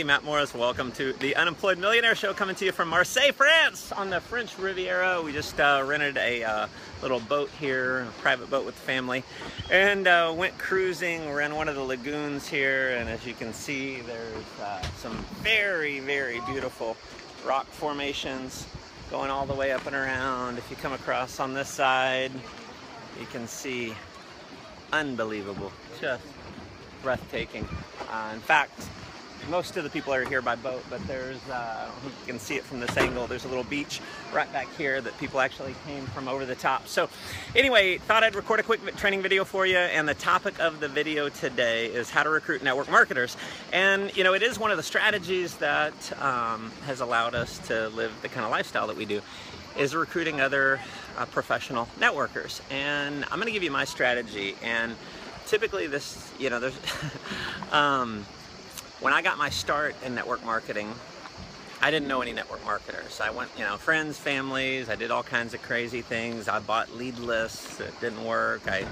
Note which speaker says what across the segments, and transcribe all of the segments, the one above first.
Speaker 1: everybody, Matt Morris. Welcome to the Unemployed Millionaire Show, coming to you from Marseille, France, on the French Riviera. We just rented a little boat here, a private boat with the family, and went cruising. We're in one of the lagoons here, and as you can see, there's some very, very beautiful rock formations going all the way up and around. If you come across on this side, you can see unbelievable, just breathtaking. In fact, most of the people are here by boat, but there's, you can see it from this angle, there's a little beach right back here that people actually came from over the top. So anyway, thought I'd record a quick training video for you, and the topic of the video today is how to recruit network marketers. And you know, it is one of the strategies that has allowed us to live the kind of lifestyle that we do, is recruiting other professional networkers. And I'm going to give you my strategy. And typically this, you know, there's when I got my start in network marketing, I didn't know any network marketers. I went, you know, friends, families, I did all kinds of crazy things. I bought lead lists that didn't work. I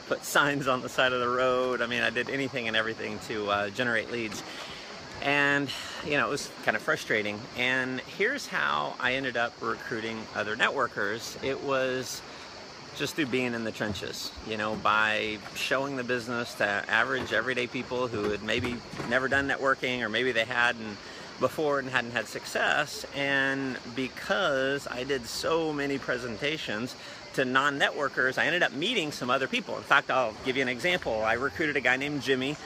Speaker 1: put signs on the side of the road. I mean, I did anything and everything to generate leads. And, you know, it was kind of frustrating. And here's how I ended up recruiting other networkers. It was just through being in the trenches, you know, by showing the business to average everyday people who had maybe never done networking, or maybe they hadn't before and hadn't had success. And because I did so many presentations to non-networkers, I ended up meeting some other people. In fact, I'll give you an example. I recruited a guy named Jimmy.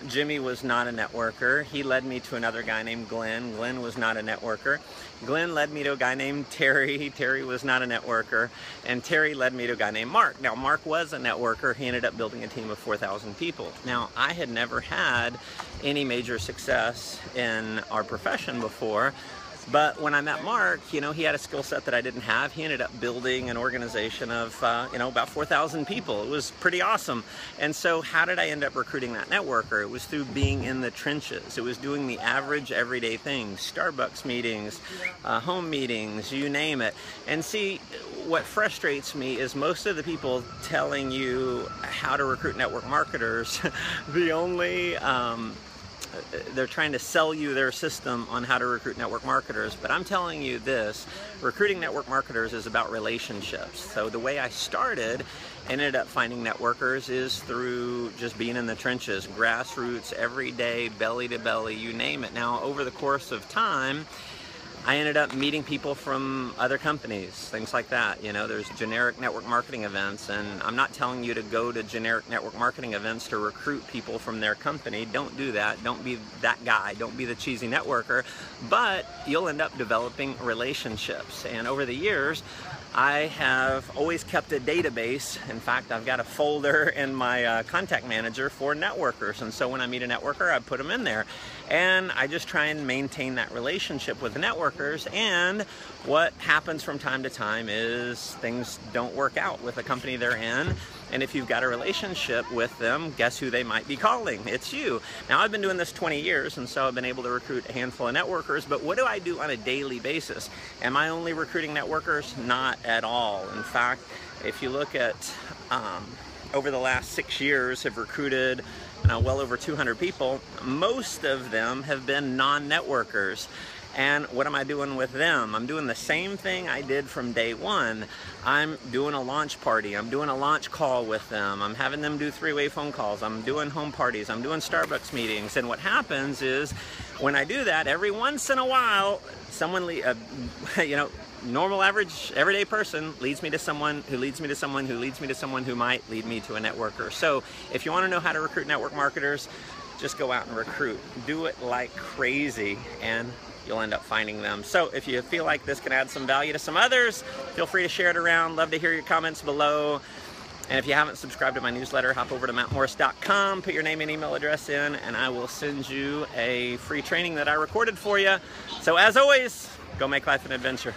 Speaker 1: Jimmy was not a networker. He led me to another guy named Glenn. Glenn was not a networker. Glenn led me to a guy named Terry. Terry was not a networker. And Terry led me to a guy named Mark. Now, Mark was a networker. He ended up building a team of 4,000 people. Now, I had never had any major success in our profession before. But when I met Mark, you know, he had a skill set that I didn't have. He ended up building an organization of, you know, about 4,000 people. It was pretty awesome. And so how did I end up recruiting that networker? It was through being in the trenches. It was doing the average everyday things, Starbucks meetings, home meetings, you name it. And see, what frustrates me is most of the people telling you how to recruit network marketers, the only, they're trying to sell you their system on how to recruit network marketers. But I'm telling you this, recruiting network marketers is about relationships. So the way I started, ended up finding networkers, is through just being in the trenches, grassroots, every day, belly to belly, you name it. Now, over the course of time, I ended up meeting people from other companies, things like that. You know, there's generic network marketing events, and I'm not telling you to go to generic network marketing events to recruit people from their company. Don't do that. Don't be that guy. Don't be the cheesy networker. But you'll end up developing relationships. And over the years, I have always kept a database. In fact, I've got a folder in my contact manager for networkers. And so when I meet a networker, I put them in there. And I just try and maintain that relationship with the networkers. And what happens from time to time is things don't work out with the company they're in. And if you've got a relationship with them, guess who they might be calling? It's you. Now, I've been doing this 20 years, and so I've been able to recruit a handful of networkers, but what do I do on a daily basis? Am I only recruiting networkers? Not at all. In fact, if you look at over the last 6 years, have recruited well over 200 people. Most of them have been non-networkers. And what am I doing with them? I'm doing the same thing I did from day one. I'm doing a launch party. I'm doing a launch call with them. I'm having them do three-way phone calls. I'm doing home parties. I'm doing Starbucks meetings. And what happens is, when I do that, every once in a while, someone, you know, normal, average, everyday person leads me to someone who leads me to someone who leads me to someone who might lead me to a networker. So if you want to know how to recruit network marketers, just go out and recruit. Do it like crazy, and you'll end up finding them. So if you feel like this can add some value to some others, feel free to share it around. Love to hear your comments below. And if you haven't subscribed to my newsletter, hop over to mattmorris.com, put your name and email address in, and I will send you a free training that I recorded for you. So as always, go make life an adventure.